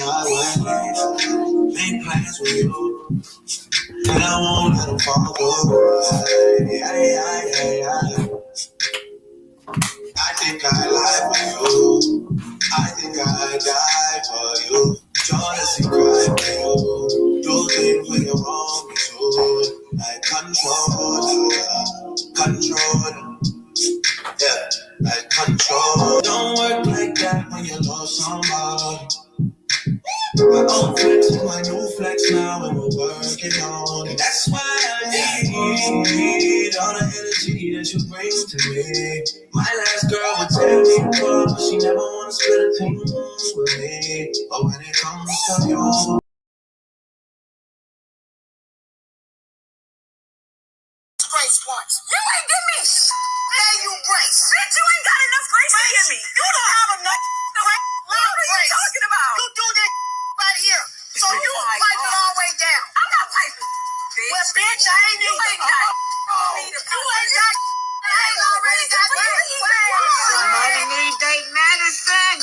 Make plans with you, and I won't let them fall through. I think I lie for you. I think I die for you. Jealousy cry for you. Do things when you want me to. Like control. Yeah, like control. Don't work like that when you love somebody. My old flex is my new flex now, and we're working on it. That's why I need all the energy that you bring to me. My last girl would tear me apart, but she never wanna split a thing with me. But when it comes to you, grace once. You ain't give me Hey, you grace. Bitch, you ain't got enough grace to give me. You don't have enough grace. What are you talking about? You do this right here. So you pipe it all the way down. I'm not piping. Bitch. Well, bitch, I ain't need to. You ain't got I ain't already got Somebody need date medicine.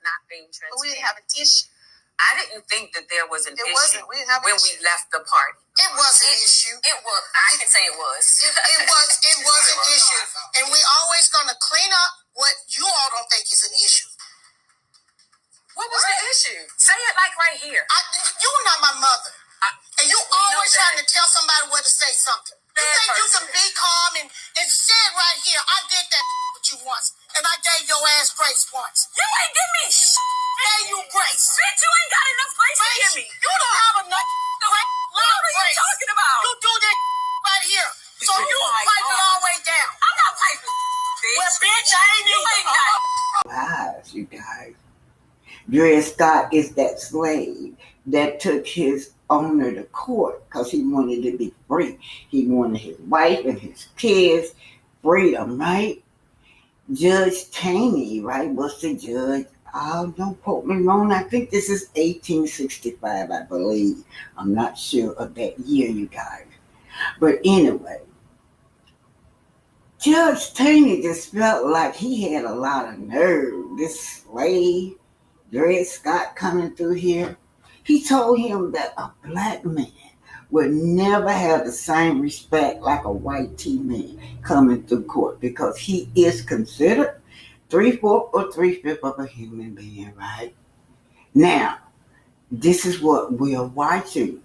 Not being transparent. We didn't have an issue. I didn't think that there was an issue when we left the party. It was an issue. It was. I can say it was. It was an issue. And we always going to clean up what you all don't think is an issue. What was the issue? Say it like right here. You're not my mother. And you always trying to tell somebody where to say something. You think you can be calm and say it right here. I did that with you once. And I gave your ass grace once. You ain't give me Gave you grace. Bitch, you ain't got enough grace to give me. You don't have enough grace. What are you talking about? You do that right here. So you pipe it all the way down. I'm not piping. Bitch. Well, bitch, I ain't even got Lies, you guys. Dred Scott is that slave that took his owner to court because he wanted to be free. He wanted his wife and his kids freedom, right? Judge Taney, right, was the judge. Don't quote me wrong. I think this is 1865, I believe. I'm not sure of that year, you guys. But anyway, Judge Taney just felt like he had a lot of nerve. This slave, Dred Scott, coming through here. He told him that a black man would never have the same respect like a white man coming through court because he is considered 3/4 or 3/5 of a human being, right? Now, this is what we're watching.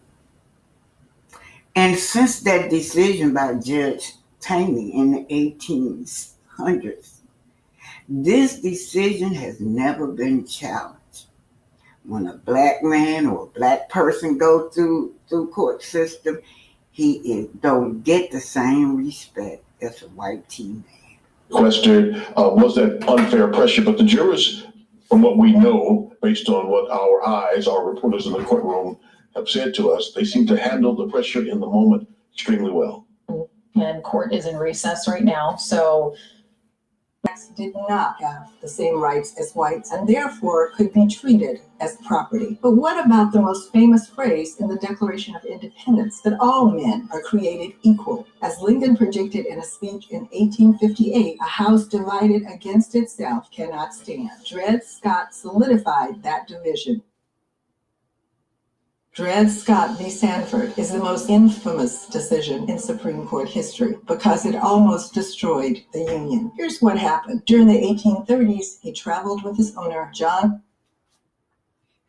And since that decision by Judge Taney in the 1800s, this decision has never been challenged. When a black man or a black person go through court system, he don't get the same respect as a white man. Question, was that unfair pressure? But the jurors, from what we know, based on what our reporters in the courtroom have said to us, they seem to handle the pressure in the moment extremely well. And court is in recess right now, so blacks did not have the same rights as whites and therefore could be treated as property. But what about the most famous phrase in the Declaration of Independence, that all men are created equal? As Lincoln predicted in a speech in 1858, a house divided against itself cannot stand. Dred Scott solidified that division. Dred Scott v. Sanford is the most infamous decision in Supreme Court history because it almost destroyed the Union. Here's what happened. During the 1830s, he traveled with his owner, John.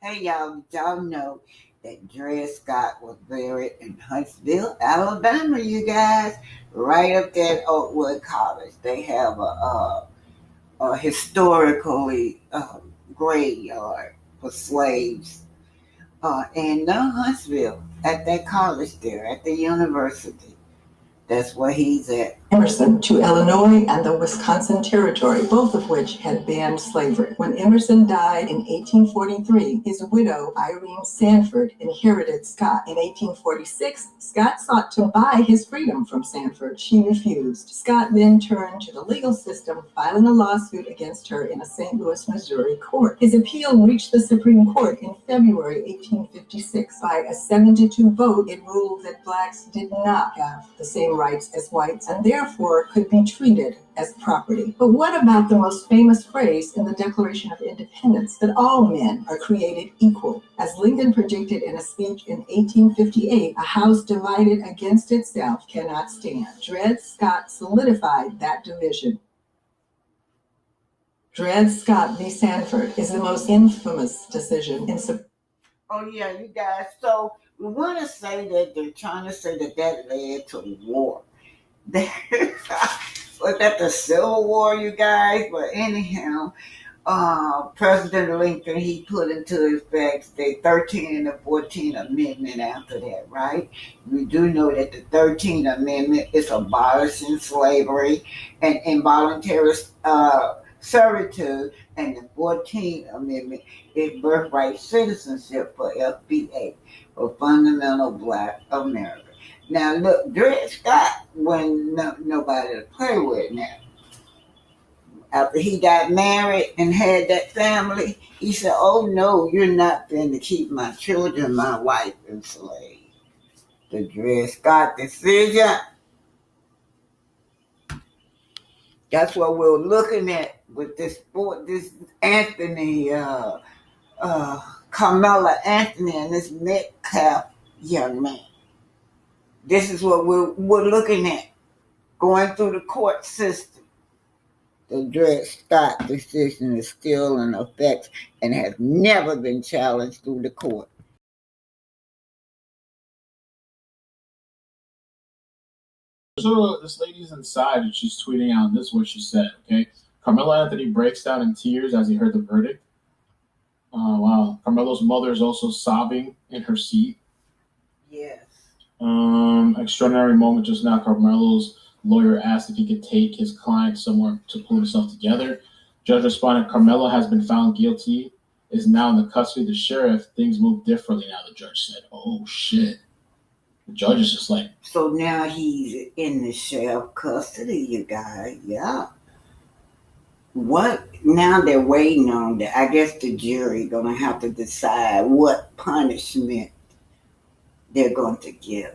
Hey, y'all know that Dred Scott was buried in Huntsville, Alabama, you guys, right up there at Oakwood College. They have a historically graveyard for slaves in Huntsville at that college there, at the university. That's where he's at. Emerson to Illinois and the Wisconsin Territory, both of which had banned slavery. When Emerson died in 1843, his widow, Irene Sanford, inherited Scott. In 1846, Scott sought to buy his freedom from Sanford. She refused. Scott then turned to the legal system, filing a lawsuit against her in a St. Louis, Missouri court. His appeal reached the Supreme Court in February 1856. By a 7-2 vote, it ruled that blacks did not have the same rights as whites, and therefore therefore could be treated as property. But what about the most famous phrase in the Declaration of Independence, that all men are created equal? As Lincoln predicted in a speech in 1858, a house divided against itself cannot stand. Dred Scott solidified that division. Dred Scott v. Sanford is the most infamous decision in Oh yeah, you guys. So we want to say that they're trying to say that led to war. Was that the Civil War, you guys? But anyhow, President Lincoln, he put into effect the 13th and the 14th Amendment after that, right? We do know that the 13th Amendment is abolishing slavery and involuntary servitude, and the 14th Amendment is birthright citizenship for FBA, for fundamental Black America. Now look, Dred Scott wasn't nobody to play with now. After he got married and had that family, he said, "Oh no, you're not going to keep my children, my wife enslaved." The Dred Scott decision. That's what we're looking at with this Anthony, Karmelo Anthony, and this Metcalf young man. This is what we're looking at going through the court system. The Dred Scott decision is still in effect and has never been challenged through the court. So this lady's inside and she's tweeting out, this is what she said, okay? Karmelo Anthony breaks down in tears as he heard the verdict. Oh, wow. Carmelo's mother is also sobbing in her seat. Yes. Extraordinary moment just now. Carmelo's lawyer asked if he could take his client somewhere to pull himself together. Judge responded, Karmelo has been found guilty, is now in the custody of the sheriff. Things move differently now, the judge said. Oh, shit. The judge is just like... So now he's in the sheriff custody, you guys. Yeah. What? Now they're waiting on that. I guess the jury going to have to decide what punishment they're going to give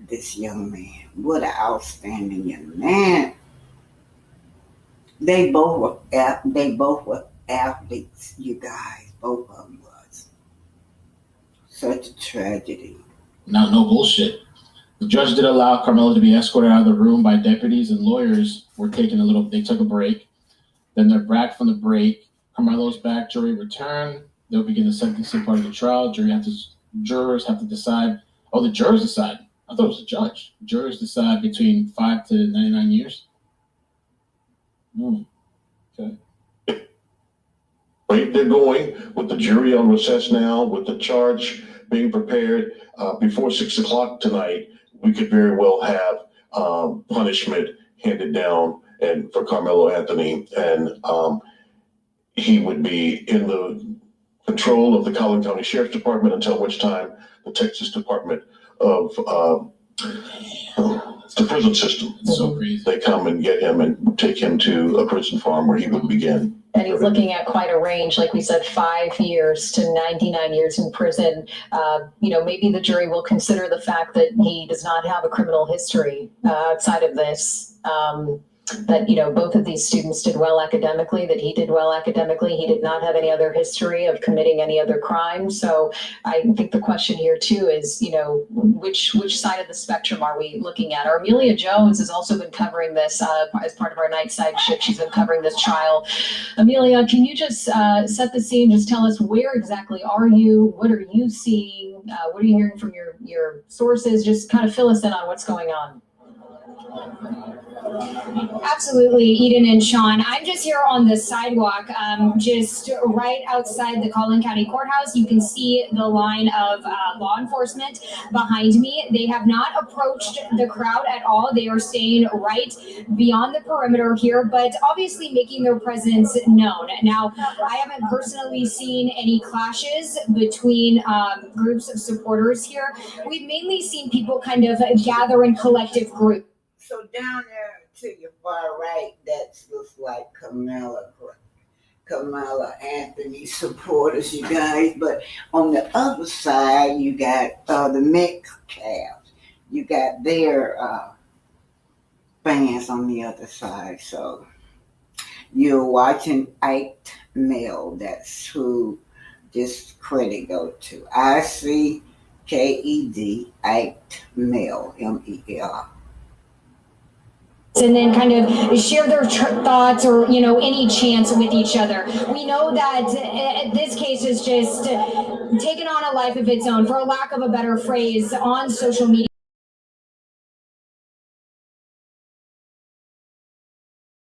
this young man. What an outstanding young man. They both were athletes, you guys. Both of them was. Such a tragedy. No bullshit. The judge did allow Karmelo to be escorted out of the room by deputies, and lawyers were they took a break. Then they're back from the break. Carmelo's back, jury return. They'll begin the sentencing part of the trial. Jurors have to decide. Oh, the jurors decide. I thought it was the judge. Jurors decide between 5 to 99 years. Okay. Right, they're going with the jury on recess now, with the charge being prepared. Before 6 o'clock tonight, we could very well have punishment handed down and for Karmelo Anthony, and he would be in the control of the Collin County Sheriff's Department until which time the Texas Department of the prison system. It's so crazy. They come and get him and take him to a prison farm where he would begin. And he's looking at quite a range, like we said, 5 years to 99 years in prison. Maybe the jury will consider the fact that he does not have a criminal history outside of this. That both of these students did well academically, that he did well academically. He did not have any other history of committing any other crime. So I think the question here too is, which side of the spectrum are we looking at? Or Amelia Jones has also been covering this as part of our night side shift. She's been covering this trial. Amelia, can you just set the scene? Just tell us, where exactly are you? What are you seeing? What are you hearing from your sources? Just kind of fill us in on what's going on. Absolutely, Eden and Sean. I'm just here on the sidewalk, just right outside the Collin County Courthouse. You can see the line of law enforcement behind me. They have not approached the crowd at all. They are staying right beyond the perimeter here, but obviously making their presence known. Now, I haven't personally seen any clashes between groups of supporters here. We've mainly seen people kind of gather in collective groups. So down there to your far right, that looks like Karmelo Anthony supporters, you guys. But on the other side, you got the Metcalfs. You got their fans on the other side. So you're watching Ike Mel. That's who this credit go to. ICKED Ike Mel, MEL. And then kind of share their thoughts or, you know, any chance with each other. We know that this case has just taken on a life of its own, for a lack of a better phrase, on social media.